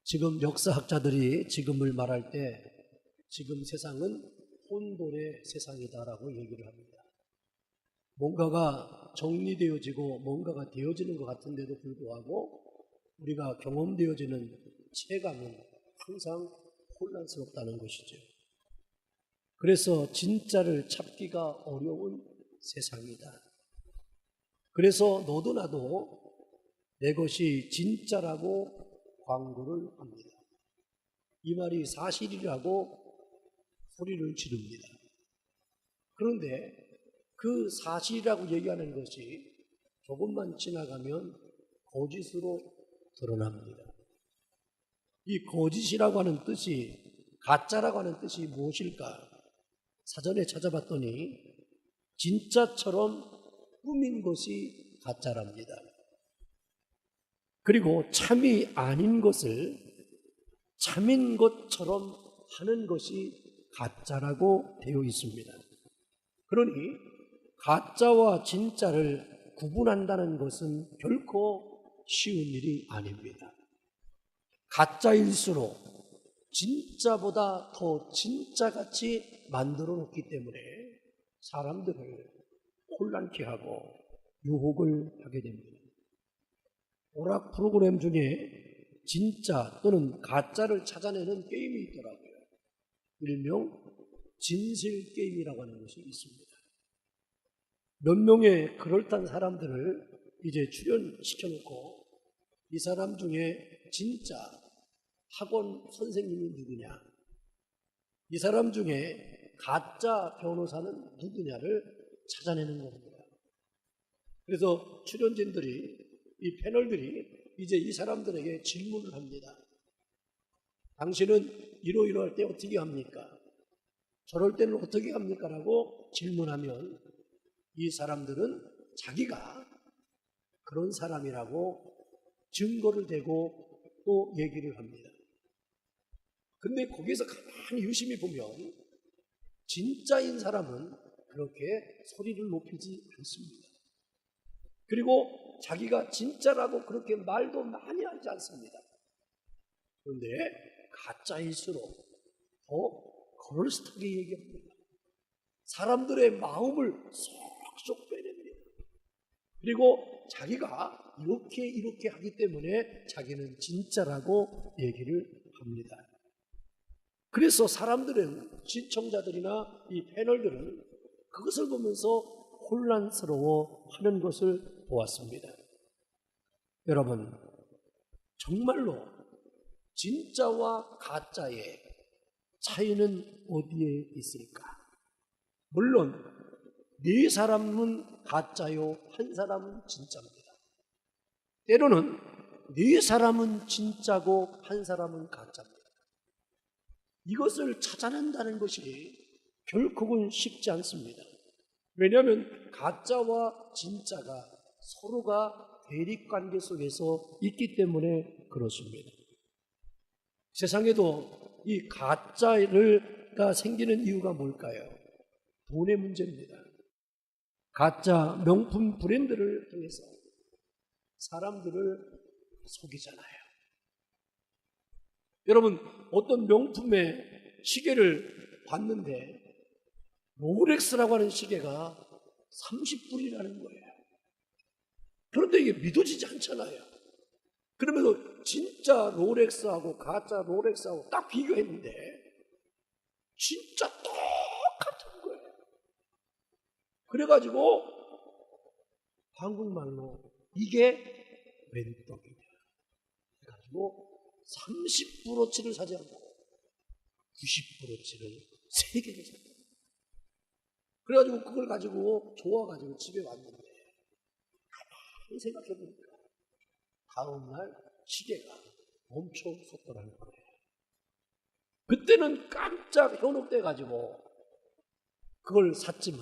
지금 역사학자들이 지금을 말할 때 지금 세상은 혼돈의 세상이다라고 얘기를 합니다. 뭔가가 정리되어지고 뭔가가 되어지는 것 같은데도 불구하고 우리가 경험되어지는 체감은 항상 혼란스럽다는 것이죠. 그래서 진짜를 찾기가 어려운 세상이다. 그래서 너도 나도 내 것이 진짜라고 광고를 합니다. 이 말이 사실이라고 소리를 지릅니다. 그런데 그 사실이라고 얘기하는 것이 조금만 지나가면 거짓으로 드러납니다. 이 거짓이라고 하는 뜻이, 가짜라고 하는 뜻이 무엇일까? 사전에 찾아봤더니 진짜처럼 꾸민 것이 가짜랍니다. 그리고 참이 아닌 것을 참인 것처럼 하는 것이 가짜라고 되어 있습니다. 그러니 가짜와 진짜를 구분한다는 것은 결코 쉬운 일이 아닙니다. 가짜일수록 진짜보다 더 진짜같이 만들어 놓기 때문에 사람들을 혼란케 하고 유혹을 하게 됩니다. 오락 프로그램 중에 진짜 또는 가짜를 찾아내는 게임이 있더라고요. 일명 진실 게임이라고 하는 것이 있습니다. 몇 명의 그럴듯한 사람들을 이제 출연시켜놓고 이 사람 중에 진짜 학원 선생님이 누구냐, 이 사람 중에 가짜 변호사는 누구냐를 찾아내는 겁니다. 그래서 출연진들이, 이 패널들이 이제 이 사람들에게 질문을 합니다. 당신은 이러이러할 때 어떻게 합니까? 저럴 때는 어떻게 합니까? 라고 질문하면 이 사람들은 자기가 그런 사람이라고 증거를 대고 또 얘기를 합니다. 근데 거기에서 가만히 유심히 보면 진짜인 사람은 그렇게 소리를 높이지 않습니다. 그리고 자기가 진짜라고 그렇게 말도 많이 하지 않습니다. 그런데 가짜일수록 더 그럴듯하게 얘기합니다. 사람들의 마음을 쏙쏙 빼냅니다. 그리고 자기가 이렇게 하기 때문에 자기는 진짜라고 얘기를 합니다. 그래서 사람들은, 시청자들이나 이 패널들은 그것을 보면서 혼란스러워 하는 것을 보았습니다. 여러분, 정말로 진짜와 가짜의 차이는 어디에 있을까? 물론 네 사람은 가짜요, 한 사람은 진짜입니다. 때로는 네 사람은 진짜고 한 사람은 가짜입니다. 이것을 찾아낸다는 것이 결국은 쉽지 않습니다. 왜냐하면 가짜와 진짜가 서로가 대립관계 속에서 있기 때문에 그렇습니다. 세상에도 이 가짜가 생기는 이유가 뭘까요? 돈의 문제입니다. 가짜 명품 브랜드를 통해서 사람들을 속이잖아요. 여러분, 어떤 명품의 시계를 봤는데 롤렉스라고 하는 시계가 30불이라는 거예요. 그런데 이게 믿어지지 않잖아요. 그러면서 진짜 롤렉스하고 가짜 롤렉스하고 딱 비교했는데 진짜 똑같은 거예요. 그래가지고 한국말로 이게 웬 떡이냐 해가지고 30브로치를 사지 않고 90브로치를 3개를 샀다. 그래가지고 그걸 가지고 좋아가지고 집에 왔는데 가만히 생각해보니까 다음날 시계가 엄청 쏟더라는 거예요. 그때는 깜짝 현혹돼가지고 그걸 샀지만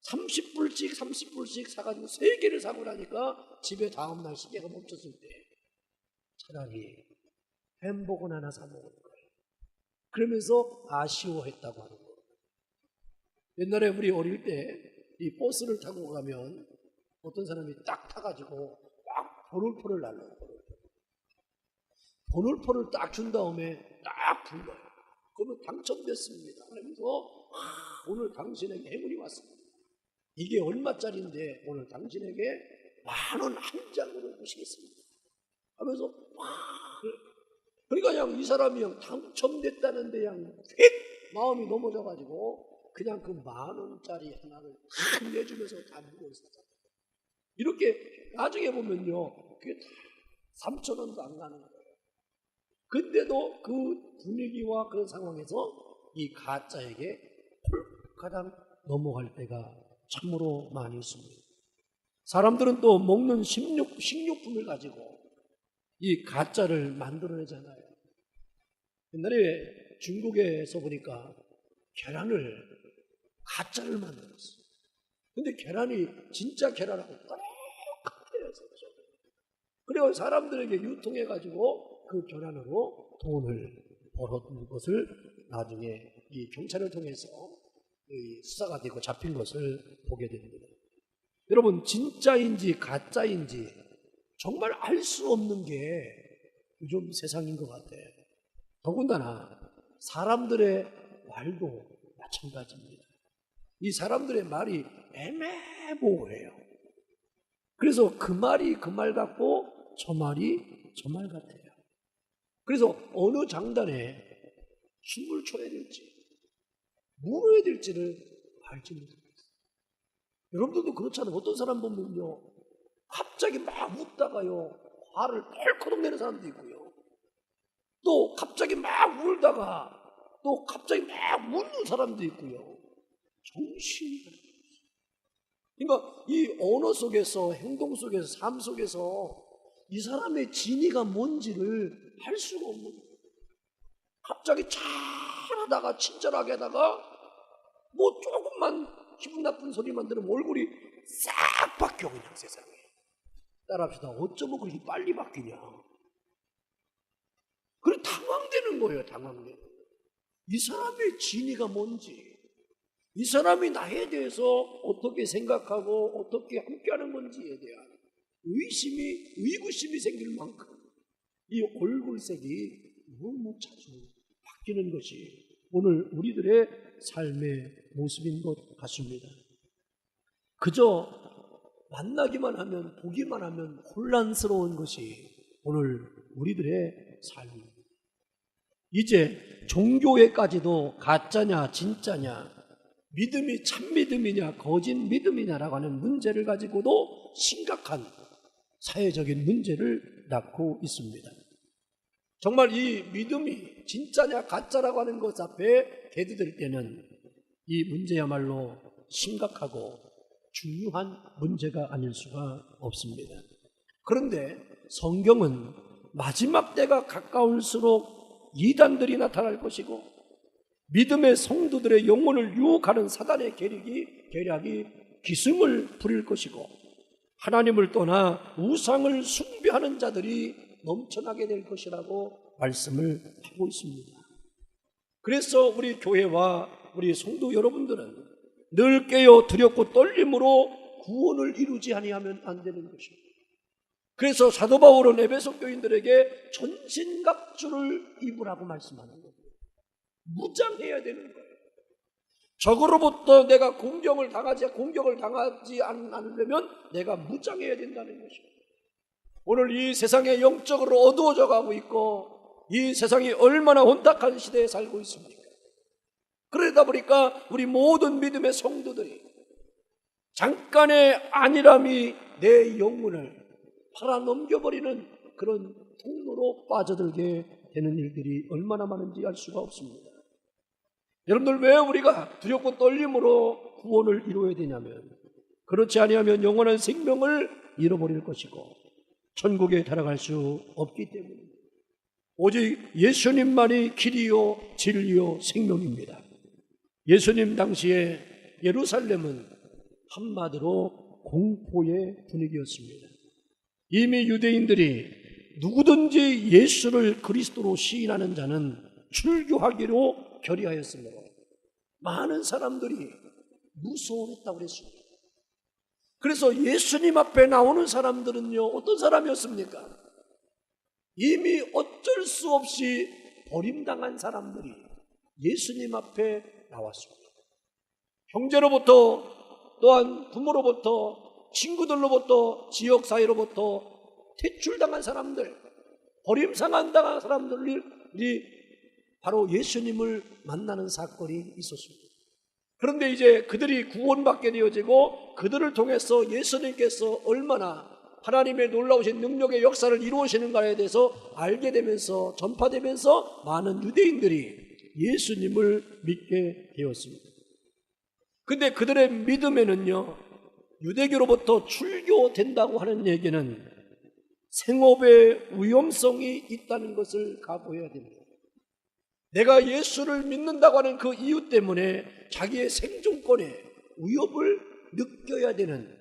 30불씩 사가지고 3개를 사고 나니까 집에 다음날 시계가 멈췄을 때 차라리 햄버거 하나 사 먹을 거예요. 그러면서 아쉬워했다고 하는 거예요. 옛날에 우리 어릴 때 이 버스를 타고 가면 어떤 사람이 딱 타가지고 막 포를 날려요. 번호표를 딱 준 다음에 딱 불러요. 그러면 당첨됐습니다. 그러면서 오늘 당신에게 행운이 왔습니다. 이게 얼마짜리인데 오늘 당신에게 10,000원 한 장으로 모시겠습니다. 하면서 그러니까 그냥 이 사람이 그냥 당첨됐다는데 그냥 휙 마음이 넘어져가지고 그냥 그 10,000원짜리 하나를 탁 내주면서 다 물었어요. 이렇게 나중에 보면요, 그게 다 3,000원도 안 가는 거예요. 근데도 그 분위기와 그 상황에서 이 가짜에게 홀가당 넘어갈 때가 참으로 많이 있습니다. 사람들은 또 먹는 식료품을 가지고 이 가짜를 만들어내잖아요. 옛날에 중국에서 보니까 계란을 가짜를 만들었어요. 근데 계란이 진짜 계란하고 똑같아요. 그리고 사람들에게 유통해가지고 그 계란으로 돈을 벌었던 것을 나중에 이 경찰을 통해서 수사가 되고 잡힌 것을 보게 됩니다. 여러분, 진짜인지 가짜인지 정말 알 수 없는 게 요즘 세상인 것 같아요. 더군다나 사람들의 말도 마찬가지입니다. 이 사람들의 말이 애매모호해요. 그래서 그 말이 그 말 같고 저 말이 저 말 같아요. 그래서 어느 장단에 춤을 춰야 될지 물어야 될지를 알지 못합니다. 여러분들도 그렇잖아요. 어떤 사람 보면요, 갑자기 막 웃다가요 화를 펄커덕 내는 사람도 있고요, 또 갑자기 막 울다가 또 갑자기 막 웃는 사람도 있고요. 정신이 그러니까 이 언어 속에서, 행동 속에서, 삶 속에서 이 사람의 진위가 뭔지를 할 수가 없는 거예요. 갑자기 잘하다가 친절하게 하다가 뭐 조금만 기분 나쁜 소리만 들으면 얼굴이 싹 바뀌어. 그냥 세상에 따라합시다. 어쩌면 그렇게 빨리 바뀌냐. 그래 당황되는 거예요. 당황되는 거예요. 이 사람의 진위가 뭔지, 이 사람이 나에 대해서 어떻게 생각하고 어떻게 함께하는 건지에 대한 의구심이 생길 만큼 이 얼굴색이 너무 자주 바뀌는 것이 오늘 우리들의 삶의 모습인 것 같습니다. 그저 만나기만 하면, 보기만 하면 혼란스러운 것이 오늘 우리들의 삶입니다. 이제 종교에까지도 가짜냐 진짜냐, 믿음이 참 믿음이냐 거짓 믿음이냐라고 하는 문제를 가지고도 심각한 사회적인 문제를 낳고 있습니다. 정말 이 믿음이 진짜냐 가짜라고 하는 것 앞에 대두될 때는 이 문제야말로 심각하고 중요한 문제가 아닐 수가 없습니다. 그런데 성경은 마지막 때가 가까울수록 이단들이 나타날 것이고 믿음의 성도들의 영혼을 유혹하는 사단의 계략이 기승을 부릴 것이고 하나님을 떠나 우상을 숭배하는 자들이 넘쳐나게 될 것이라고 말씀을 하고 있습니다. 그래서 우리 교회와 우리 성도 여러분들은 늘 깨어 두렵고 떨림으로 구원을 이루지 아니하면 안 되는 것입니다. 그래서 사도 바울은 에베소 교인들에게 전신갑주를 입으라고 말씀하는 겁니다. 무장해야 되는 거예요. 적으로부터 내가 공격을 당하지 않으려면 내가 무장해야 된다는 것입니다. 오늘 이 세상에 영적으로 어두워져 가고 있고 이 세상이 얼마나 혼탁한 시대에 살고 있습니까? 그러다 보니까 우리 모든 믿음의 성도들이 잠깐의 안일함이 내 영혼을 팔아넘겨버리는 그런 통로로 빠져들게 되는 일들이 얼마나 많은지 알 수가 없습니다. 여러분들, 왜 우리가 두렵고 떨림으로 구원을 이루어야 되냐면, 그렇지 아니하면 영원한 생명을 잃어버릴 것이고 천국에 달아갈 수 없기 때문입니다. 오직 예수님만이 길이요 진리요 생명입니다. 예수님 당시에 예루살렘은 한마디로 공포의 분위기였습니다. 이미 유대인들이 누구든지 예수를 그리스도로 시인하는 자는 출교하기로 결의하였으므로 많은 사람들이 무서워했다고 그랬습니다. 그래서 예수님 앞에 나오는 사람들은요, 어떤 사람이었습니까? 이미 어쩔 수 없이 버림당한 사람들이 예수님 앞에 나왔습니다. 형제로부터, 또한 부모로부터, 친구들로부터, 지역사회로부터 퇴출당한 사람들, 버림당한 사람들이 바로 예수님을 만나는 사건이 있었습니다. 그런데 이제 그들이 구원받게 되어지고 그들을 통해서 예수님께서 얼마나 하나님의 놀라우신 능력의 역사를 이루시는가에 대해서 알게 되면서 전파되면서 많은 유대인들이 예수님을 믿게 되었습니다. 근데 그들의 믿음에는요, 유대교로부터 출교된다고 하는 얘기는 생업의 위험성이 있다는 것을 각오해야 됩니다. 내가 예수를 믿는다고 하는 그 이유 때문에 자기의 생존권에 위협을 느껴야 되는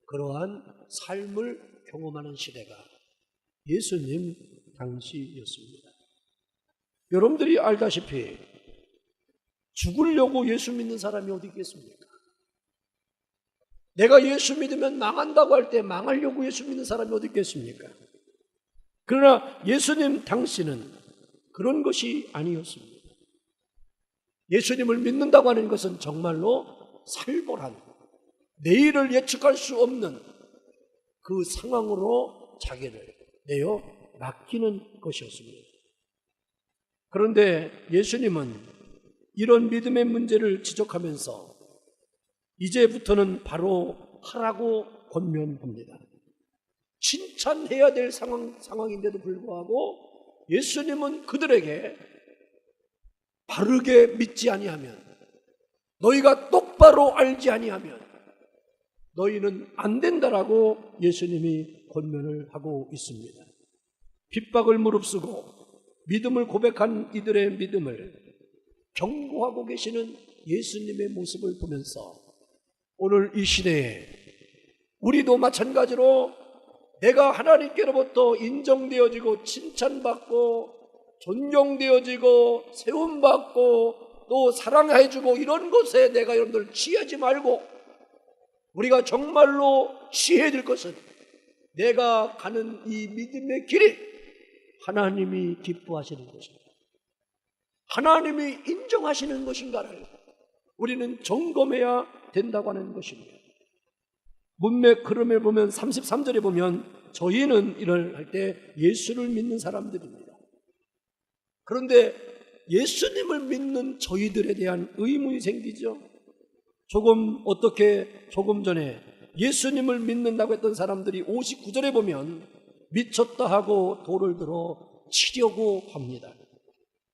그러한 삶을 경험하는 시대가 예수님 당시였습니다. 여러분들이 알다시피 죽으려고 예수 믿는 사람이 어디 있겠습니까? 내가 예수 믿으면 망한다고 할 때 망하려고 예수 믿는 사람이 어디 있겠습니까? 그러나 예수님 당시는 그런 것이 아니었습니다. 예수님을 믿는다고 하는 것은 정말로 살벌한, 내일을 예측할 수 없는 그 상황으로 자기를 내어 맡기는 것이었습니다. 그런데 예수님은 이런 믿음의 문제를 지적하면서 이제부터는 바로 하라고 권면합니다. 칭찬해야 될 상황인데도 불구하고 예수님은 그들에게 바르게 믿지 아니하면, 너희가 똑바로 알지 아니하면 너희는 안 된다라고 예수님이 권면을 하고 있습니다. 핍박을 무릅쓰고 믿음을 고백한 이들의 믿음을 경고하고 계시는 예수님의 모습을 보면서 오늘 이 시대에 우리도 마찬가지로 내가 하나님께로부터 인정되어지고 칭찬받고 존경되어지고 세움받고 또 사랑해주고 이런 것에 내가 여러분들 취하지 말고 우리가 정말로 취해야 될 것은 내가 가는 이 믿음의 길이 하나님이 기뻐하시는 것인가, 하나님이 인정하시는 것인가를 우리는 점검해야 된다고 하는 것입니다. 문맥 흐름을 보면 33절에 보면 저희는 이를 할 때 예수를 믿는 사람들입니다. 그런데 예수님을 믿는 저희들에 대한 의문이 생기죠. 조금 전에 예수님을 믿는다고 했던 사람들이 59절에 보면 미쳤다 하고 돌을 들어 치려고 합니다.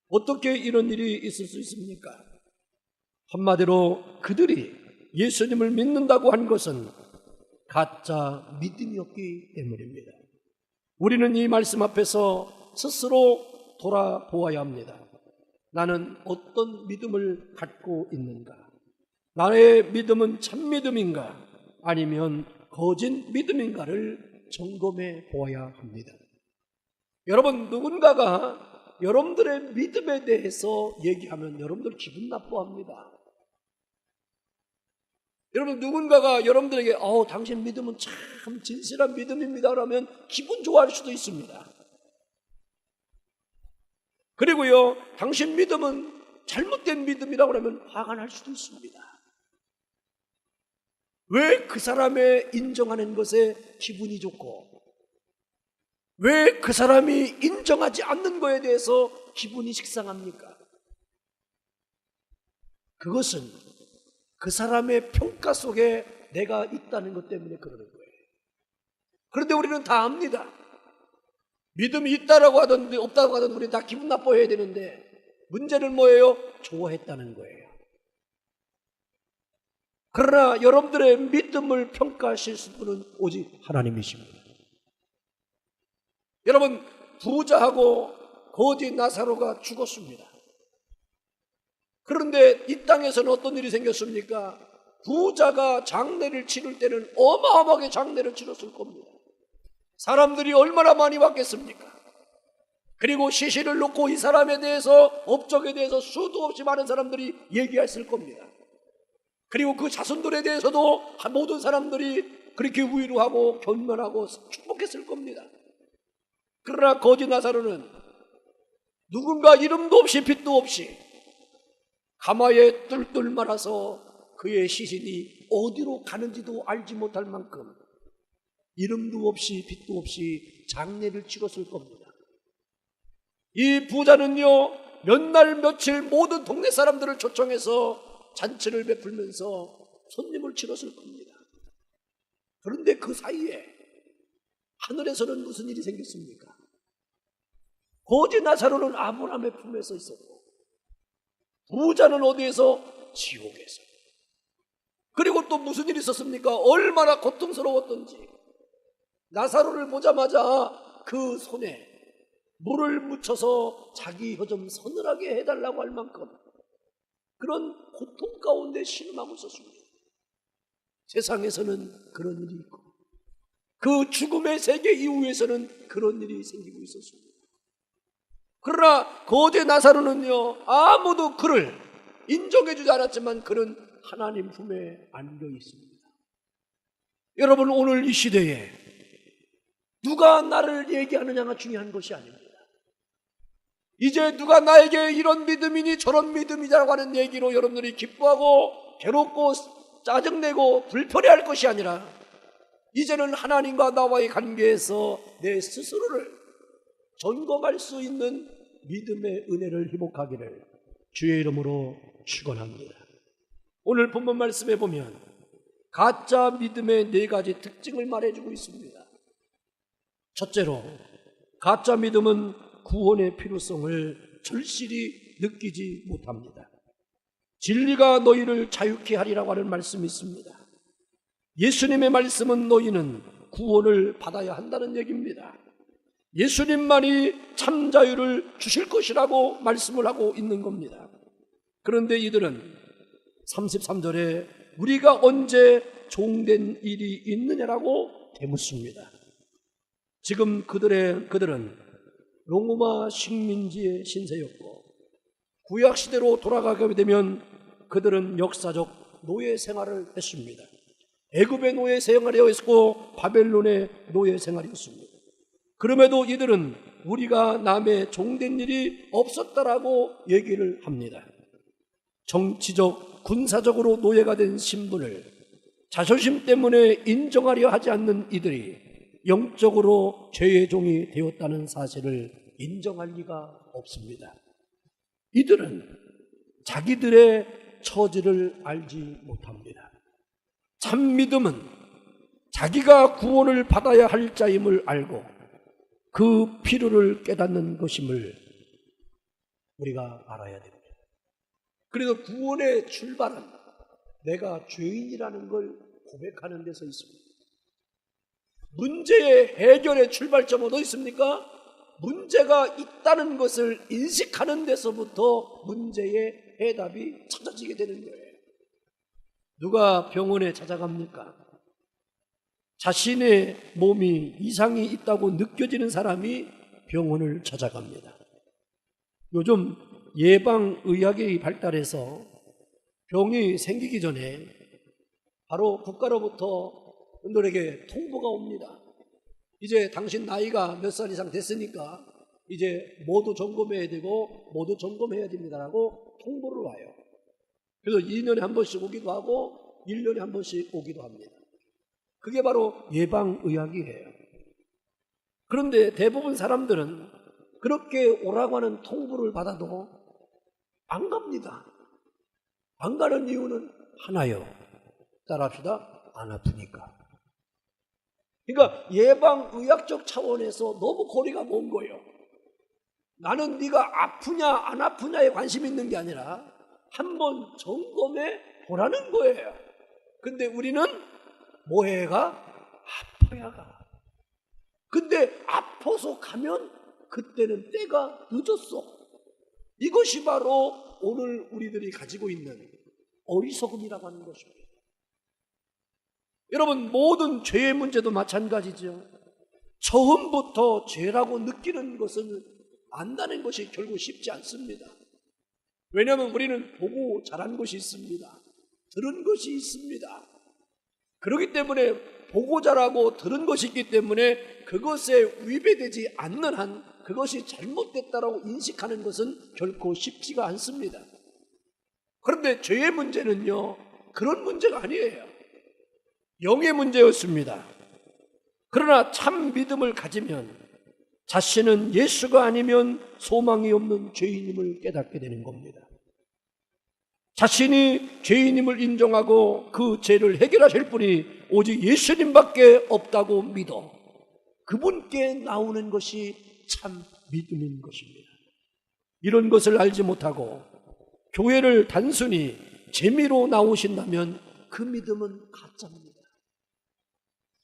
어떻게 이런 일이 있을 수 있습니까? 한마디로 그들이 예수님을 믿는다고 한 것은 가짜 믿음이었기 때문입니다. 우리는 이 말씀 앞에서 스스로 돌아보아야 합니다. 나는 어떤 믿음을 갖고 있는가? 나의 믿음은 참 믿음인가? 아니면 거짓 믿음인가를 점검해 보아야 합니다. 여러분, 누군가가 여러분들의 믿음에 대해서 얘기하면 여러분들 기분 나빠합니다. 여러분, 누군가가 여러분들에게 당신 믿음은 참 진실한 믿음입니다 그러면 기분 좋아할 수도 있습니다. 그리고요, 당신 믿음은 잘못된 믿음이라고 하면 화가 날 수도 있습니다. 왜 그 사람의 인정하는 것에 기분이 좋고 왜 그 사람이 인정하지 않는 것에 대해서 기분이 식상합니까? 그것은 그 사람의 평가 속에 내가 있다는 것 때문에 그러는 거예요. 그런데 우리는 다 압니다. 믿음이 있다라고 하든 없다고 하든 우리는 다 기분 나빠해야 되는데 문제는 뭐예요? 좋아했다는 거예요. 그러나 여러분들의 믿음을 평가하실 분은 오직 하나님이십니다. 여러분, 부자하고 거지 나사로가 죽었습니다. 그런데 이 땅에서는 어떤 일이 생겼습니까? 부자가 장례를 치를 때는 어마어마하게 장례를 치렀을 겁니다. 사람들이 얼마나 많이 왔겠습니까? 그리고 시신을 놓고 이 사람에 대해서, 업적에 대해서 수도 없이 많은 사람들이 얘기했을 겁니다. 그리고 그 자손들에 대해서도 모든 사람들이 그렇게 위로하고 견면하고 축복했을 겁니다. 그러나 거지 나사로는 누군가 이름도 없이 빛도 없이 가마에 뚫뚫 말아서 그의 시신이 어디로 가는지도 알지 못할 만큼 이름도 없이 빛도 없이 장례를 치렀을 겁니다. 이 부자는요, 몇 날 며칠 모든 동네 사람들을 초청해서 잔치를 베풀면서 손님을 치렀을 겁니다. 그런데 그 사이에 하늘에서는 무슨 일이 생겼습니까? 거지 나사로는 아브라함의 품에서 있었고, 부자는 어디에서? 지옥에서. 그리고 또 무슨 일이 있었습니까? 얼마나 고통스러웠던지. 나사로를 보자마자 그 손에 물을 묻혀서 자기 혀 좀 서늘하게 해달라고 할 만큼 그런 고통 가운데 신음하고 있었습니다. 세상에서는 그런 일이 있고 그 죽음의 세계 이후에서는 그런 일이 생기고 있었습니다. 그러나 거제 나사로는요, 아무도 그를 인정해주지 않았지만 그는 하나님 품에 안겨 있습니다. 여러분, 오늘 이 시대에 누가 나를 얘기하느냐가 중요한 것이 아닙니다. 이제 누가 나에게 이런 믿음이니 저런 믿음이라고 하는 얘기로 여러분들이 기뻐하고 괴롭고 짜증내고 불편해할 것이 아니라 이제는 하나님과 나와의 관계에서 내 스스로를 점검할 수 있는 믿음의 은혜를 회복하기를 주의 이름으로 축원합니다. 오늘 본문 말씀에 보면 가짜 믿음의 4가지 특징을 말해주고 있습니다. 첫째로, 가짜 믿음은 구원의 필요성을 절실히 느끼지 못합니다. 진리가 너희를 자유케 하리라고 하는 말씀이 있습니다. 예수님의 말씀은 너희는 구원을 받아야 한다는 얘기입니다. 예수님만이 참 자유를 주실 것이라고 말씀을 하고 있는 겁니다. 그런데 이들은 33절에 우리가 언제 종된 일이 있느냐라고 되묻습니다. 지금 그들은 로마 식민지의 신세였고 구약시대로 돌아가게 되면 그들은 역사적 노예 생활을 했습니다. 애굽의 노예 생활이었고 바벨론의 노예 생활이었습니다. 그럼에도 이들은 우리가 남의 종된 일이 없었다라고 얘기를 합니다. 정치적, 군사적으로 노예가 된 신분을 자존심 때문에 인정하려 하지 않는 이들이 영적으로 죄의 종이 되었다는 사실을 인정할 리가 없습니다. 이들은 자기들의 처지를 알지 못합니다. 참 믿음은 자기가 구원을 받아야 할 자임을 알고 그 필요를 깨닫는 것임을 우리가 알아야 됩니다. 그래서 구원의 출발은 내가 죄인이라는 걸 고백하는 데서 있습니다. 문제의 해결의 출발점은 어디 있습니까? 문제가 있다는 것을 인식하는 데서부터 문제의 해답이 찾아지게 되는 거예요. 누가 병원에 찾아갑니까? 자신의 몸이 이상이 있다고 느껴지는 사람이 병원을 찾아갑니다. 요즘 예방의학이 발달해서 병이 생기기 전에 바로 국가로부터 분들에게 통보가 옵니다. 이제 당신 나이가 몇 살 이상 됐으니까 이제 모두 점검해야 되고 모두 점검해야 됩니다라고 통보를 와요. 그래서 2년에 한 번씩 오기도 하고 1년에 한 번씩 오기도 합니다. 그게 바로 예방의학이에요. 그런데 대부분 사람들은 그렇게 오라고 하는 통보를 받아도 안 갑니다. 안 가는 이유는 하나요. 따라합시다. 안 아프니까. 그러니까 예방의학적 차원에서 너무 거리가 먼 거예요. 나는 네가 아프냐 안 아프냐에 관심이 있는 게 아니라 한번 점검해 보라는 거예요. 근데 우리는 뭐해가? 아파야 가. 근데 아파서 가면 그때는 때가 늦었어. 이것이 바로 오늘 우리들이 가지고 있는 어리석음이라고 하는 것입니다. 여러분, 모든 죄의 문제도 마찬가지죠. 처음부터 죄라고 느끼는 것은 안다는 것이 결국 쉽지 않습니다. 왜냐하면 우리는 보고 자란 것이 있습니다. 들은 것이 있습니다. 그렇기 때문에 보고 자라고 들은 것이 있기 때문에 그것에 위배되지 않는 한 그것이 잘못됐다라고 인식하는 것은 결코 쉽지가 않습니다. 그런데 죄의 문제는요, 그런 문제가 아니에요. 영의 문제였습니다. 그러나 참 믿음을 가지면 자신은 예수가 아니면 소망이 없는 죄인임을 깨닫게 되는 겁니다. 자신이 죄인임을 인정하고 그 죄를 해결하실 분이 오직 예수님밖에 없다고 믿어 그분께 나오는 것이 참 믿음인 것입니다. 이런 것을 알지 못하고 교회를 단순히 재미로 나오신다면 그 믿음은 가짜입니다.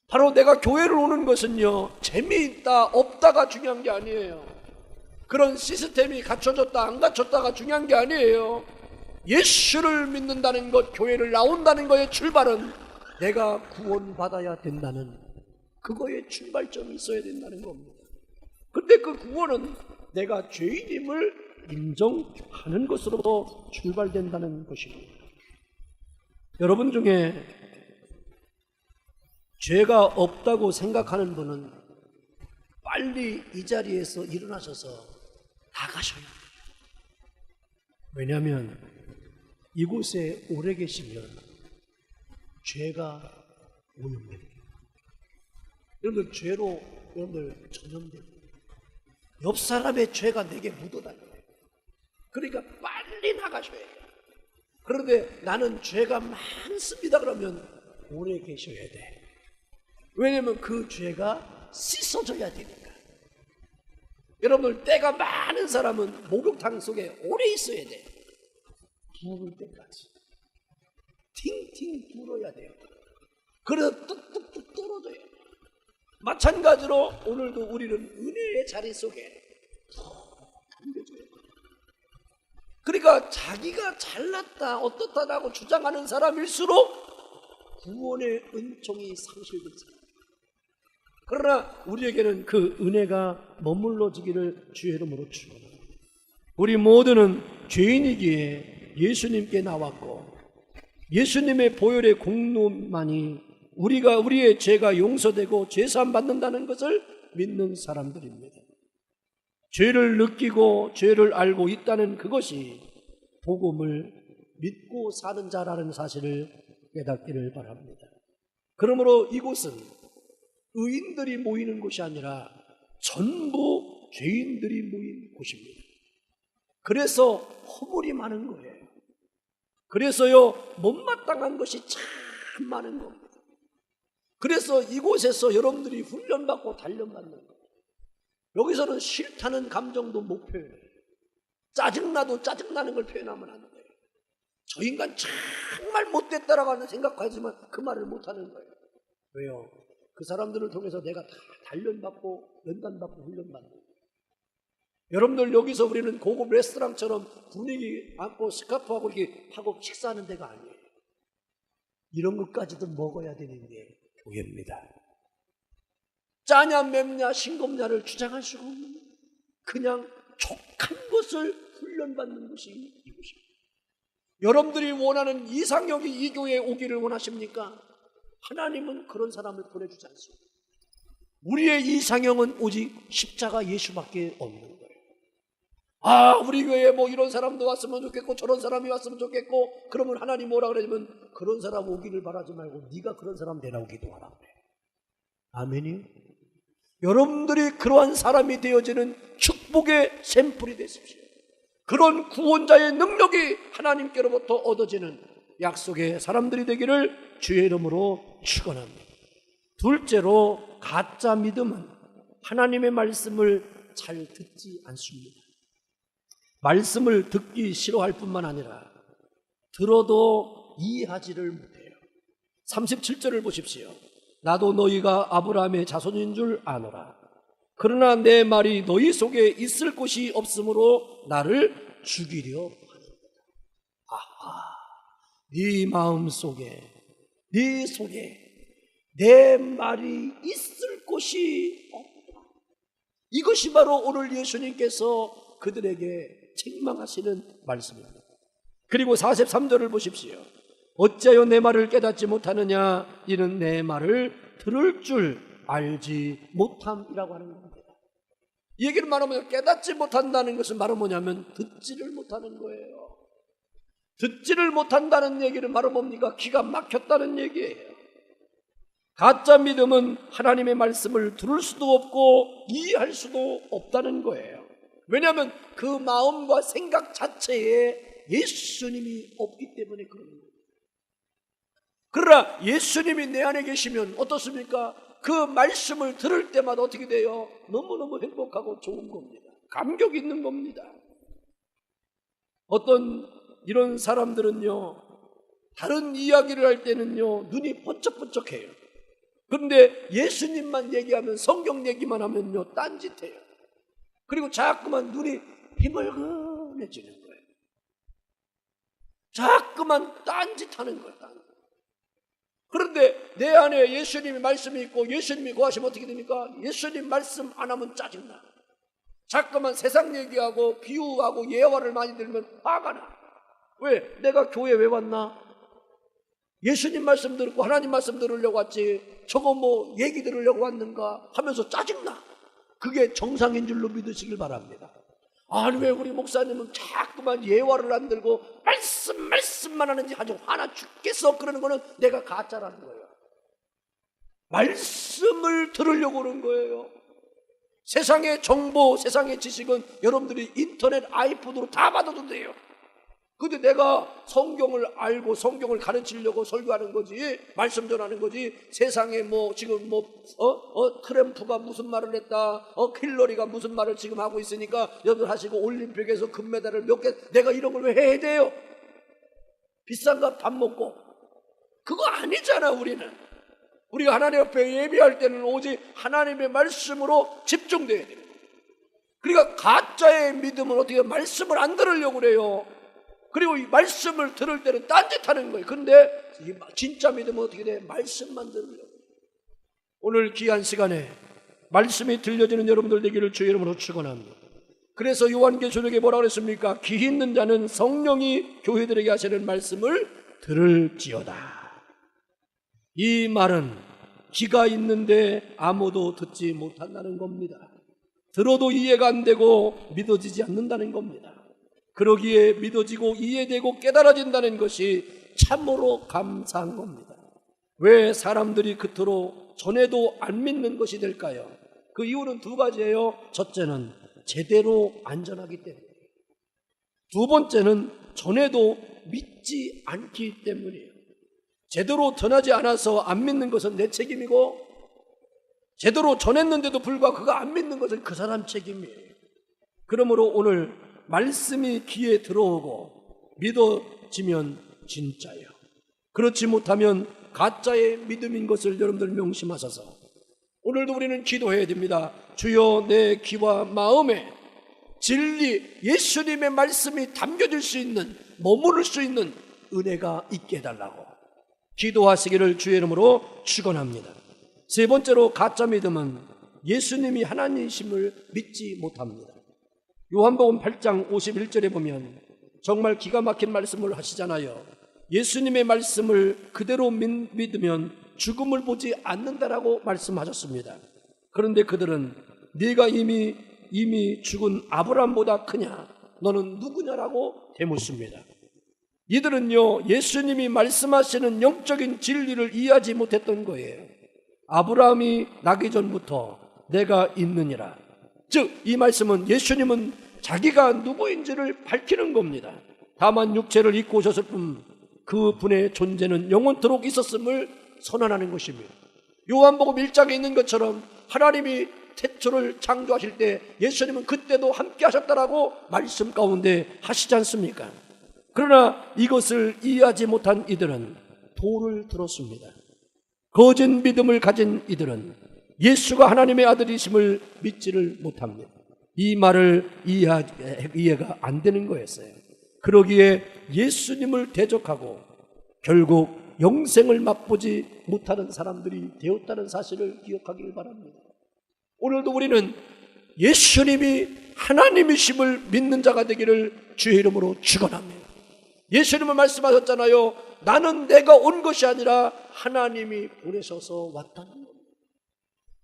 바로 내가 교회를 오는 것은요, 재미있다 없다가 중요한 게 아니에요. 그런 시스템이 갖춰졌다 안 갖췄다가 중요한 게 아니에요. 예수를 믿는다는 것, 교회를 나온다는 것의 출발은 내가 구원받아야 된다는 그거의 출발점이 있어야 된다는 겁니다. 그런데 그 구원은 내가 죄인임을 인정하는 것으로부터 출발된다는 것입니다. 여러분 중에 죄가 없다고 생각하는 분은 빨리 이 자리에서 일어나셔서 나가셔야 돼요. 왜냐하면 이곳에 오래 계시면 죄가 오염됩니다. 여러분들 죄로 여러분들 전염됩니다. 옆 사람의 죄가 내게 묻어다녀요. 그러니까 빨리 나가셔야 돼요. 그런데 나는 죄가 많습니다 그러면 오래 계셔야 돼. 왜냐하면 그 죄가 씻어져야 되니까. 여러분들 때가 많은 사람은 목욕탕 속에 오래 있어야 돼. 부을 때까지 팅팅 불어야 돼요. 그래서 뚝뚝뚝 떨어져요. 마찬가지로 오늘도 우리는 은혜의 자리 속에 담겨져야 돼요. 그러니까 자기가 잘났다 어떻다라고 주장하는 사람일수록 구원의 은총이 상실되지. 그러나 우리에게는 그 은혜가 머물러지기를 주의 이름으로 축원합니다. 우리 모두는 죄인이기에 예수님께 나왔고 예수님의 보혈의 공로만이 우리의 죄가 용서되고 죄사함 받는다는 것을 믿는 사람들입니다. 죄를 느끼고 죄를 알고 있다는 그것이 복음을 믿고 사는 자라는 사실을 깨닫기를 바랍니다. 그러므로 이곳은 의인들이 모이는 곳이 아니라 전부 죄인들이 모인 곳입니다. 그래서 허물이 많은 거예요. 그래서요, 못마땅한 것이 참 많은 겁니다. 그래서 이곳에서 여러분들이 훈련받고 단련받는 거예요. 여기서는 싫다는 감정도 못 표현해요. 짜증나도 짜증나는 걸 표현하면 안 돼요. 저 인간 정말 못됐다라고 생각하지만 그 말을 못하는 거예요. 왜요? 그 사람들을 통해서 내가 다 단련받고 연단받고 훈련받는 거예요. 여러분들 여기서 우리는 고급 레스토랑처럼 분위기 안고 스카프하고 이렇게 하고 식사하는 데가 아니에요. 이런 것까지도 먹어야 되는 게 교회입니다. 짜냐 맵냐 싱겁냐를 주장할 수가 없는 그냥 족한 것을 훈련받는 것이 이곳입니다. 여러분들이 원하는 이상형이 이 교회에 오기를 원하십니까? 하나님은 그런 사람을 보내주지 않습니다. 우리의 이상형은 오직 십자가 예수밖에 없는 거예요. 아, 우리 교회에 뭐 이런 사람도 왔으면 좋겠고 저런 사람이 왔으면 좋겠고 그러면 하나님 뭐라 그러냐면 그런 사람 오기를 바라지 말고 네가 그런 사람 되라고 기도하라 그래. 아멘이요? 여러분들이 그러한 사람이 되어지는 축복의 샘플이 되십시오. 그런 구원자의 능력이 하나님께로부터 얻어지는 약속의 사람들이 되기를 주의 이름으로 축원합니다. 둘째로 가짜 믿음은 하나님의 말씀을 잘 듣지 않습니다. 말씀을 듣기 싫어할 뿐만 아니라 들어도 이해하지를 못해요. 37절을 보십시오. 나도 너희가 아브라함의 자손인 줄 아노라. 그러나 내 말이 너희 속에 있을 곳이 없으므로 나를 죽이려 하는다. 아하, 네 마음 속에, 네 속에 내 말이 있을 곳이 없다. 이것이 바로 오늘 예수님께서 그들에게 책망하시는 말씀입니다. 그리고 43절을 보십시오. 어찌하여 내 말을 깨닫지 못하느냐? 이는 내 말을 들을 줄 알지 못함이라고 하는 겁니다. 이 얘기를 말하면 깨닫지 못한다는 것은 바로 뭐냐면 듣지를 못하는 거예요. 듣지를 못한다는 얘기는 바로 뭡니까? 기가 막혔다는 얘기예요. 가짜 믿음은 하나님의 말씀을 들을 수도 없고 이해할 수도 없다는 거예요. 왜냐하면 그 마음과 생각 자체에 예수님이 없기 때문에 그런 거예요. 그러나 예수님이 내 안에 계시면 어떻습니까? 그 말씀을 들을 때마다 어떻게 돼요? 너무너무 행복하고 좋은 겁니다. 감격 있는 겁니다. 어떤 이런 사람들은요, 다른 이야기를 할 때는요, 눈이 번쩍번쩍해요. 그런데 예수님만 얘기하면, 성경 얘기만 하면요, 딴짓해요. 그리고 자꾸만 눈이 희멀근해지는 거예요. 자꾸만 딴짓하는 거예요. 그런데 내 안에 예수님의 말씀이 있고 예수님이 거하시면 어떻게 됩니까? 예수님 말씀 안 하면 짜증나. 자꾸만 세상 얘기하고 비유하고 예화를 많이 들으면 화가 나. 왜? 내가 교회 왜 왔나? 예수님 말씀 듣고 하나님 말씀 들으려고 왔지, 저거 뭐 얘기 들으려고 왔는가 하면서 짜증나. 그게 정상인 줄로 믿으시길 바랍니다. 아니 왜 우리 목사님은 자꾸만 예화를 안 들고 말씀만 하는지 아주 화나 죽겠어. 그러는 거는 내가 가짜라는 거예요. 말씀을 들으려고 그러는 거예요. 세상의 정보, 세상의 지식은 여러분들이 인터넷, 아이폰으로 다 받아도 돼요. 근데 내가 성경을 알고 성경을 가르치려고 설교하는 거지, 말씀 전하는 거지, 세상에 뭐 지금 트럼프가 무슨 말을 했다, 힐러리가 무슨 말을 지금 하고 있으니까 여러분 하시고 올림픽에서 금메달을 몇 개, 내가 이런 걸 왜 해야 돼요? 비싼 거 밥 먹고. 그거 아니잖아. 우리가 하나님 앞에 예배할 때는 오직 하나님의 말씀으로 집중돼야 돼요. 그러니까 가짜의 믿음은 어떻게 말씀을 안 들으려고 그래요. 그리고 이 말씀을 들을 때는 딴짓하는 거예요. 그런데 진짜 믿음은 어떻게 돼? 말씀만 들으려고. 오늘 귀한 시간에 말씀이 들려지는 여러분들 되기를 주의 이름으로 축원합니다. 그래서 요한계시록에 뭐라고 그랬습니까? 귀 있는 자는 성령이 교회들에게 하시는 말씀을 들을지어다. 이 말은 귀가 있는데 아무도 듣지 못한다는 겁니다. 들어도 이해가 안 되고 믿어지지 않는다는 겁니다. 그러기에 믿어지고 이해되고 깨달아진다는 것이 참으로 감사한 겁니다. 왜 사람들이 그토록 전해도 안 믿는 것이 될까요? 그 이유는 두 가지예요. 첫째는 제대로 안 전하기 때문에, 두 번째는 전해도 믿지 않기 때문이에요. 제대로 전하지 않아서 안 믿는 것은 내 책임이고, 제대로 전했는데도 불구하고 그거 안 믿는 것은 그 사람 책임이에요. 그러므로 오늘 말씀이 귀에 들어오고 믿어지면 진짜예요. 그렇지 못하면 가짜의 믿음인 것을 여러분들 명심하셔서 오늘도 우리는 기도해야 됩니다. 주여, 내 귀와 마음에 진리, 예수님의 말씀이 담겨질 수 있는, 머무를 수 있는 은혜가 있게 해달라고 기도하시기를 주의 이름으로 축원합니다. 세 번째로, 가짜 믿음은 예수님이 하나님이심을 믿지 못합니다. 요한복음 8장 51절에 보면 정말 기가 막힌 말씀을 하시잖아요. 예수님의 말씀을 그대로 믿으면 죽음을 보지 않는다라고 말씀하셨습니다. 그런데 그들은 네가 이미 죽은 아브라함보다 크냐? 너는 누구냐라고 되묻습니다. 이들은요, 예수님이 말씀하시는 영적인 진리를 이해하지 못했던 거예요. 아브라함이 나기 전부터 내가 있느니라. 즉, 이 말씀은 예수님은 자기가 누구인지를 밝히는 겁니다. 다만 육체를 입고 오셨을 뿐 그 분의 존재는 영원토록 있었음을 선언하는 것입니다. 요한복음 1장에 있는 것처럼 하나님이 태초를 창조하실 때 예수님은 그때도 함께 하셨다라고 말씀 가운데 하시지 않습니까? 그러나 이것을 이해하지 못한 이들은 도를 들었습니다. 거짓 믿음을 가진 이들은 예수가 하나님의 아들이심을 믿지를 못합니다. 이 말을 이해가 안 되는 거였어요. 그러기에 예수님을 대적하고 결국 영생을 맛보지 못하는 사람들이 되었다는 사실을 기억하길 바랍니다. 오늘도 우리는 예수님이 하나님이심을 믿는 자가 되기를 주의 이름으로 축원합니다. 예수님은 말씀하셨잖아요. 나는 내가 온 것이 아니라 하나님이 보내셔서 왔다는 겁니다.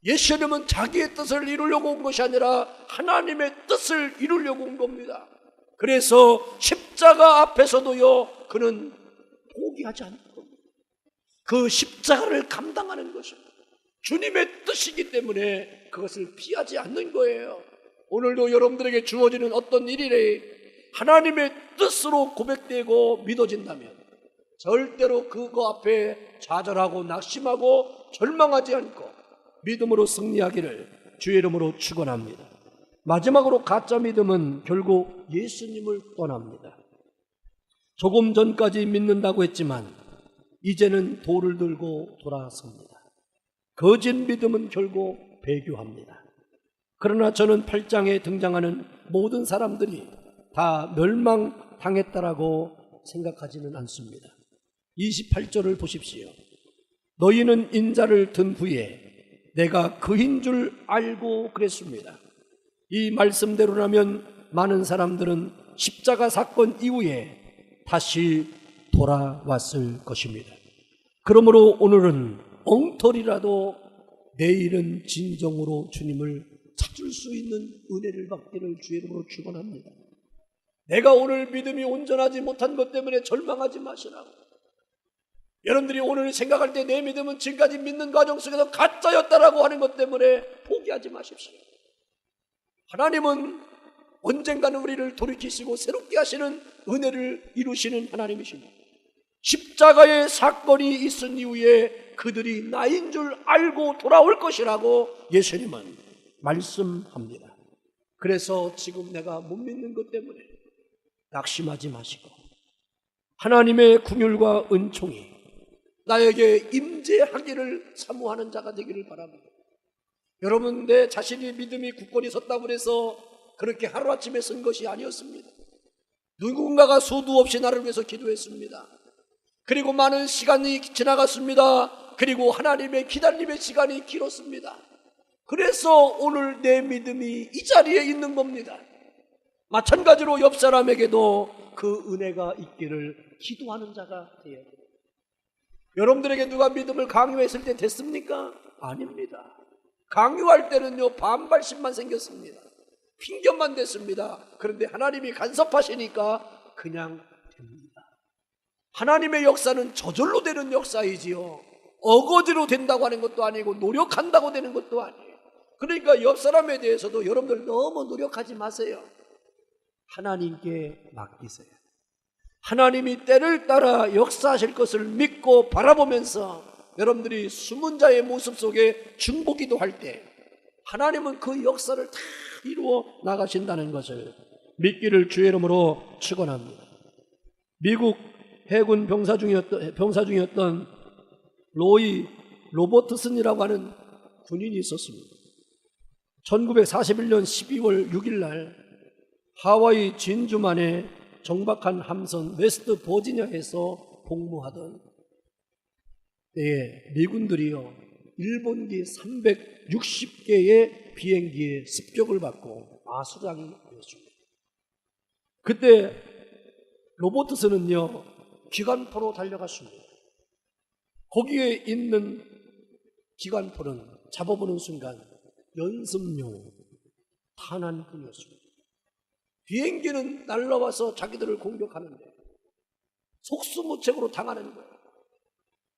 예수님은 자기의 뜻을 이루려고 온 것이 아니라 하나님의 뜻을 이루려고 온 겁니다. 그래서 십자가 앞에서도요, 그는 포기하지 않는 겁니다. 그 십자가를 감당하는 것입니다. 주님의 뜻이기 때문에 그것을 피하지 않는 거예요. 오늘도 여러분들에게 주어지는 어떤 일이래 하나님의 뜻으로 고백되고 믿어진다면 절대로 그거 앞에 좌절하고 낙심하고 절망하지 않고 믿음으로 승리하기를 주의 이름으로 축원합니다. 마지막으로 가짜 믿음은 결국 예수님을 떠납니다. 조금 전까지 믿는다고 했지만 이제는 돌을 들고 돌아섭니다. 거짓 믿음은 결국 배교합니다. 그러나 저는 8장에 등장하는 모든 사람들이 다 멸망당했다라고 생각하지는 않습니다. 28절을 보십시오. 너희는 인자를 든 후에 내가 그인 줄 알고 그랬습니다. 이 말씀대로라면 많은 사람들은 십자가 사건 이후에 다시 돌아왔을 것입니다. 그러므로 오늘은 엉터리라도 내일은 진정으로 주님을 찾을 수 있는 은혜를 받기를 주의 이름으로 축원합니다. 내가 오늘 믿음이 온전하지 못한 것 때문에 절망하지 마시라고. 여러분들이 오늘 생각할 때 내 믿음은 지금까지 믿는 과정 속에서 가짜였다라고 하는 것 때문에 포기하지 마십시오. 하나님은 언젠가는 우리를 돌이키시고 새롭게 하시는 은혜를 이루시는 하나님이십니다. 십자가의 사건이 있은 이후에 그들이 나인 줄 알고 돌아올 것이라고 예수님은 말씀합니다. 그래서 지금 내가 못 믿는 것 때문에 낙심하지 마시고 하나님의 긍휼과 은총이 나에게 임재하기를 사모하는 자가 되기를 바랍니다. 여러분, 내 자신이 믿음이 굳건히 섰다고 해서 그렇게 하루아침에 쓴 것이 아니었습니다. 누군가가 수도 없이 나를 위해서 기도했습니다. 그리고 많은 시간이 지나갔습니다. 그리고 하나님의 기다림의 시간이 길었습니다. 그래서 오늘 내 믿음이 이 자리에 있는 겁니다. 마찬가지로 옆 사람에게도 그 은혜가 있기를 기도하는 자가 되어야 됩니다. 여러분들에게 누가 믿음을 강요했을 때 됐습니까? 아닙니다. 강요할 때는요, 반발심만 생겼습니다. 핑계만 됐습니다. 그런데 하나님이 간섭하시니까 그냥 됩니다. 하나님의 역사는 저절로 되는 역사이지요. 어거지로 된다고 하는 것도 아니고 노력한다고 되는 것도 아니에요. 그러니까 옆 사람에 대해서도 여러분들 너무 노력하지 마세요. 하나님께 맡기세요. 하나님이 때를 따라 역사하실 것을 믿고 바라보면서 여러분들이 숨은 자의 모습 속에 중보기도 할 때 하나님은 그 역사를 다 이루어 나가신다는 것을 믿기를 주의 이름으로 축원합니다. 미국 해군 병사 중이었던 로이 로버트슨이라고 하는 군인이 있었습니다. 1941년 12월 6일 날 하와이 진주만에 정박한 함선 웨스트 버지니아에서 복무하던 때에 미군들이요, 일본기 360개의 비행기에 습격을 받고 아수랑이 되었습니다. 그때 로버트슨은요, 기관포로 달려갔습니다. 거기에 있는 기관포는 잡아보는 순간 연습용 탄환군이었습니다. 비행기는 날라와서 자기들을 공격하는데 속수무책으로 당하는 거예요.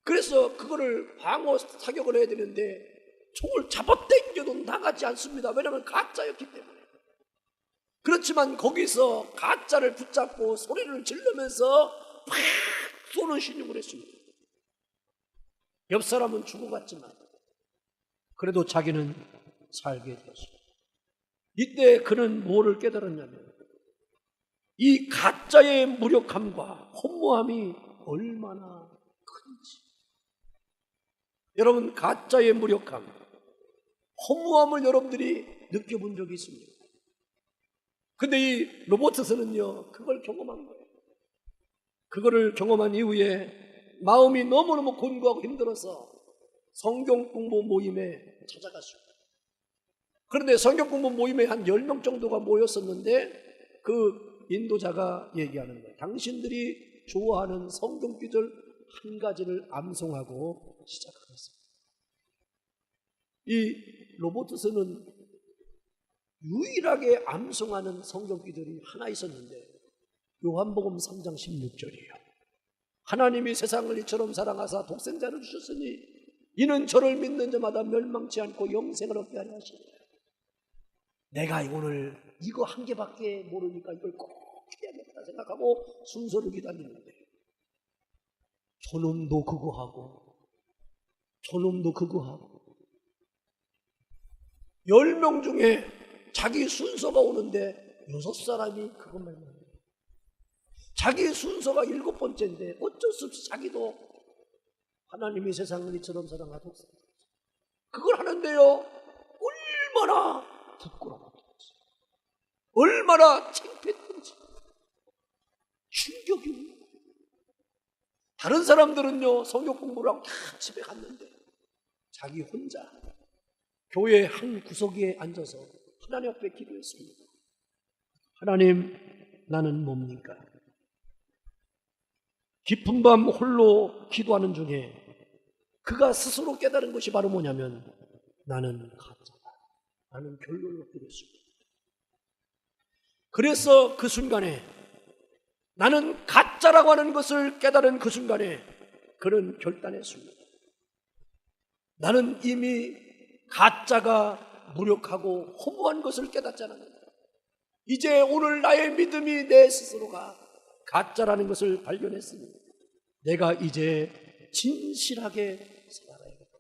그래서 그거를 방어 사격을 해야 되는데 총을 잡아당겨도 나가지 않습니다. 왜냐하면 가짜였기 때문에. 그렇지만 거기서 가짜를 붙잡고 소리를 지르면서 팍 쏘는 신용을 했습니다. 옆 사람은 죽어갔지만 그래도 자기는 살게 되었습니다. 이때 그는 뭐를 깨달았냐면 이 가짜의 무력함과 허무함이 얼마나 큰지. 여러분, 가짜의 무력함, 허무함을 여러분들이 느껴본 적이 있습니다. 근데 이 로버트슨은요, 그걸 경험한 거예요. 그거를 경험한 이후에 마음이 너무너무 곤고하고 힘들어서 성경 공부 모임에 찾아갔습니다. 그런데 성경 공부 모임에 한 10명 정도가 모였었는데 그 인도자가 얘기하는 거예요. 당신들이 좋아하는 성경 구절 한 가지를 암송하고 시작하겠습니다. 이 로보트서는 유일하게 암송하는 성경기들이 하나 있었는데 요한복음 3장 16절이에요. 하나님이 세상을 이처럼 사랑하사 독생자를 주셨으니 이는 저를 믿는 자마다 멸망치 않고 영생을 얻게 하려 하시니라. 내가 오늘 이거 한 개밖에 모르니까 이걸 꼭 해야겠다 생각하고 순서를 기다리는데 저놈도 그거 하고 저놈도 그거 하고 10명 중에 자기 순서가 오는데 6사람이 그것만 해요. 자기 순서가 7번째인데 어쩔 수 없이 자기도 하나님이 세상을 이처럼 사랑하고 그걸 하는데요. 얼마나 부끄러웠던지 얼마나 창피했던지 충격이 오는 거예요. 다른 사람들은요 성경 공부를 하고 다 집에 갔는데 자기 혼자 교회 한 구석에 앉아서 하나님 앞에 기도했습니다. 하나님, 나는 뭡니까? 깊은 밤 홀로 기도하는 중에 그가 스스로 깨달은 것이 바로 뭐냐면 나는 가짜다. 나는 결론을 얻게 됐습니다. 그래서 그 순간에 나는 가짜라고 하는 것을 깨달은 그 순간에 그는 결단했습니다. 나는 이미 가짜가 무력하고 허무한 것을 깨닫잖아요. 이제 오늘 나의 믿음이 내 스스로가 가짜라는 것을 발견했으니 내가 이제 진실하게 살아야겠다.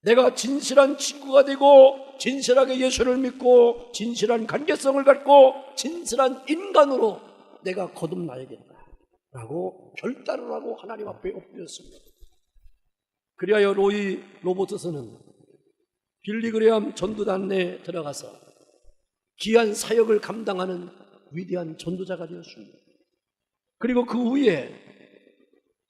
내가 진실한 친구가 되고 진실하게 예수를 믿고 진실한 관계성을 갖고 진실한 인간으로 내가 거듭나야겠다 라고 결단을 하고 하나님 앞에 엎드렸습니다. 그리하여 로이 로버트슨은 빌리그레암 전도단 내에 들어가서 귀한 사역을 감당하는 위대한 전도자가 되었습니다. 그리고 그 후에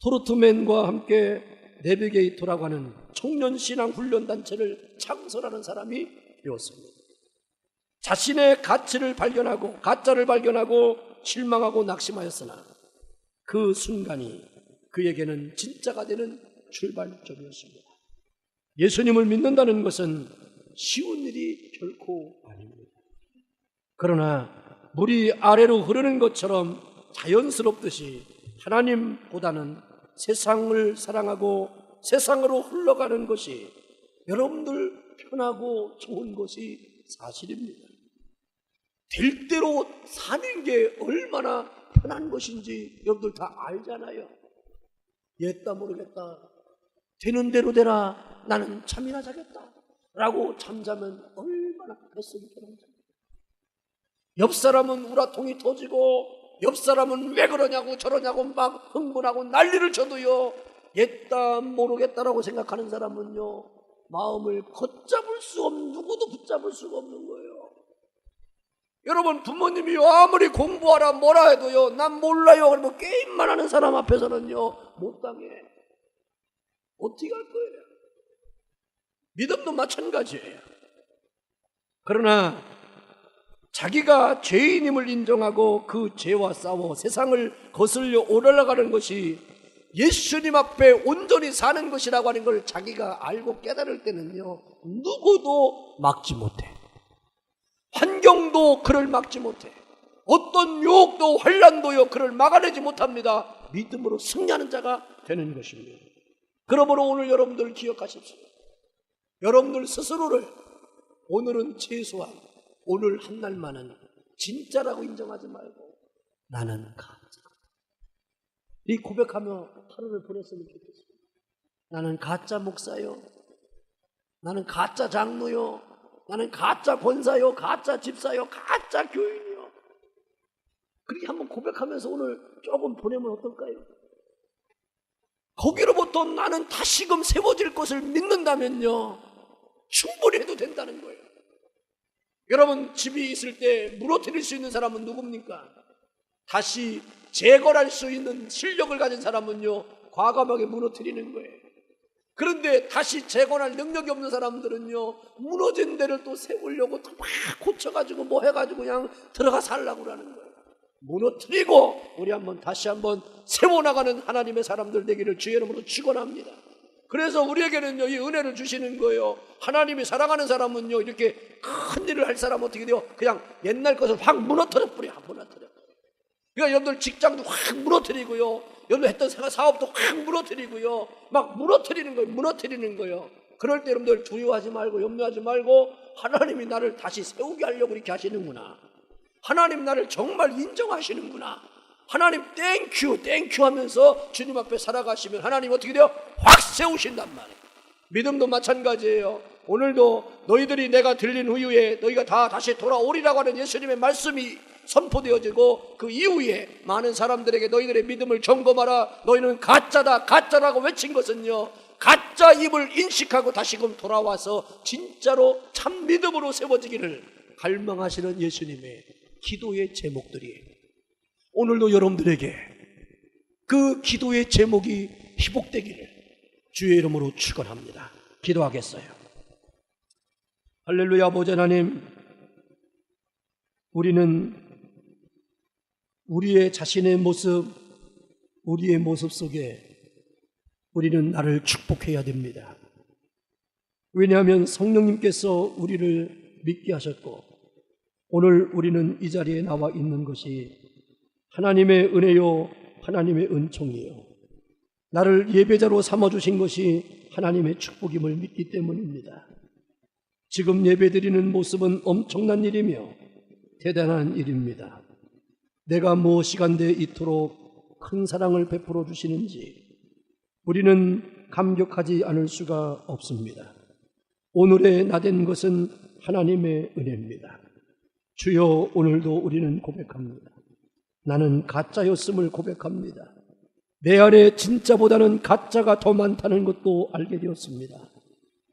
토르트맨과 함께 내비게이터라고 하는 청년신앙 훈련단체를 창설하는 사람이 되었습니다. 자신의 가치를 발견하고 가짜를 발견하고 실망하고 낙심하였으나 그 순간이 그에게는 진짜가 되는 출발점이었습니다. 예수님을 믿는다는 것은 쉬운 일이 결코 아닙니다. 그러나 물이 아래로 흐르는 것처럼 자연스럽듯이 하나님보다는 세상을 사랑하고 세상으로 흘러가는 것이 여러분들 편하고 좋은 것이 사실입니다. 될 대로 사는 게 얼마나 편한 것인지 여러분들 다 알잖아요. 옛다 모르겠다. 되는 대로 되라. 나는 잠이나 자겠다 라고 잠자면 얼마나 뱃속이 편한지. 옆 사람은 우라통이 터지고 옆 사람은 왜 그러냐고 저러냐고 막 흥분하고 난리를 쳐도요 옛다 모르겠다라고 생각하는 사람은요 마음을 걷잡을 수 없는, 누구도 붙잡을 수가 없는 거예요. 여러분, 부모님이 아무리 공부하라 뭐라 해도요 난 몰라요 그러고 게임만 하는 사람 앞에서는요 못 당해. 어떻게 할 거예요? 믿음도 마찬가지예요. 그러나 자기가 죄인임을 인정하고 그 죄와 싸워 세상을 거슬려 올라가는 것이 예수님 앞에 온전히 사는 것이라고 하는 걸 자기가 알고 깨달을 때는요 누구도 막지 못해. 환경도 그를 막지 못해. 어떤 유혹도 환난도요 그를 막아내지 못합니다. 믿음으로 승리하는 자가 되는 것입니다. 그러므로 오늘 여러분들 기억하십시오. 여러분들 스스로를 오늘은 최소한 오늘 한 날만은 진짜라고 인정하지 말고 나는 가짜. 이 고백하며 하루를 보냈으면 좋겠습니다. 나는 가짜 목사요. 나는 가짜 장로요. 나는 가짜 권사요. 가짜 집사요. 가짜 교인이요. 그렇게 한번 고백하면서 오늘 조금 보내면 어떨까요? 거기로부터 나는 다시금 세워질 것을 믿는다면요 충분히 해도 된다는 거예요. 여러분, 집이 있을 때 무너뜨릴 수 있는 사람은 누굽니까? 다시 재건할 수 있는 실력을 가진 사람은요 과감하게 무너뜨리는 거예요. 그런데 다시 재건할 능력이 없는 사람들은요 무너진 데를 또 세우려고 또 막 고쳐가지고 뭐 해가지고 그냥 들어가 살라고 하는 거예요. 무너뜨리고 우리 다시 한번 세워나가는 하나님의 사람들 되기를 주의 이름으로 축원합니다. 그래서 우리에게는요, 이 은혜를 주시는 거예요. 하나님이 사랑하는 사람은요, 이렇게 큰 일을 할 사람은 어떻게 돼요? 그냥 옛날 것을 확 무너뜨려 버려. 그러니까 여러분들 직장도 확 무너뜨리고요, 여러분들 했던 사업도 확 무너뜨리고요, 막 무너뜨리는 거예요. 그럴 때 여러분들 두려워하지 말고 염려하지 말고 하나님이 나를 다시 세우게 하려고 이렇게 하시는구나. 하나님 나를 정말 인정하시는구나. 하나님 땡큐 하면서 주님 앞에 살아가시면 하나님 어떻게 돼요? 확 세우신단 말이에요. 믿음도 마찬가지예요. 오늘도 너희들이 내가 들린 후에 너희가 다 다시 돌아오리라고 하는 예수님의 말씀이 선포되어지고 그 이후에 많은 사람들에게 너희들의 믿음을 점검하라, 너희는 가짜라고 외친 것은요, 가짜임을 인식하고 다시금 돌아와서 진짜로 참 믿음으로 세워지기를 갈망하시는 예수님의 기도의 제목들이에요. 오늘도 여러분들에게 그 기도의 제목이 회복되기를 주의 이름으로 축원합니다. 기도하겠어요. 할렐루야. 아버지 하나님, 우리는 우리의 자신의 모습, 우리의 모습 속에 우리는 나를 축복해야 됩니다. 왜냐하면 성령님께서 우리를 믿게 하셨고 오늘 우리는 이 자리에 나와 있는 것이 하나님의 은혜요, 하나님의 은총이요, 나를 예배자로 삼아주신 것이 하나님의 축복임을 믿기 때문입니다. 지금 예배드리는 모습은 엄청난 일이며 대단한 일입니다. 내가 무엇이간데 이토록 큰 사랑을 베풀어 주시는지 우리는 감격하지 않을 수가 없습니다. 오늘의 나된 것은 하나님의 은혜입니다. 주여, 오늘도 우리는 고백합니다. 나는 가짜였음을 고백합니다. 내 안에 진짜보다는 가짜가 더 많다는 것도 알게 되었습니다.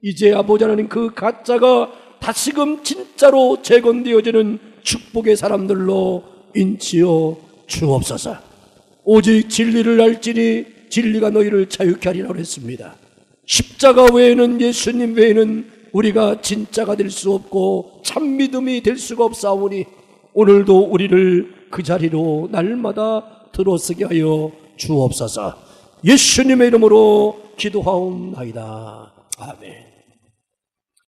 이제 아버지 하나님, 그 가짜가 다시금 진짜로 재건되어지는 축복의 사람들로 인치어 주옵소서. 오직 진리를 알지니 진리가 너희를 자유케 하리라 했습니다. 십자가 외에는, 예수님 외에는 우리가 진짜가 될 수 없고 참 믿음이 될 수가 없사오니 오늘도 우리를 그 자리로 날마다 들어서게 하여 주옵소서. 예수님의 이름으로 기도하옵나이다. 아멘.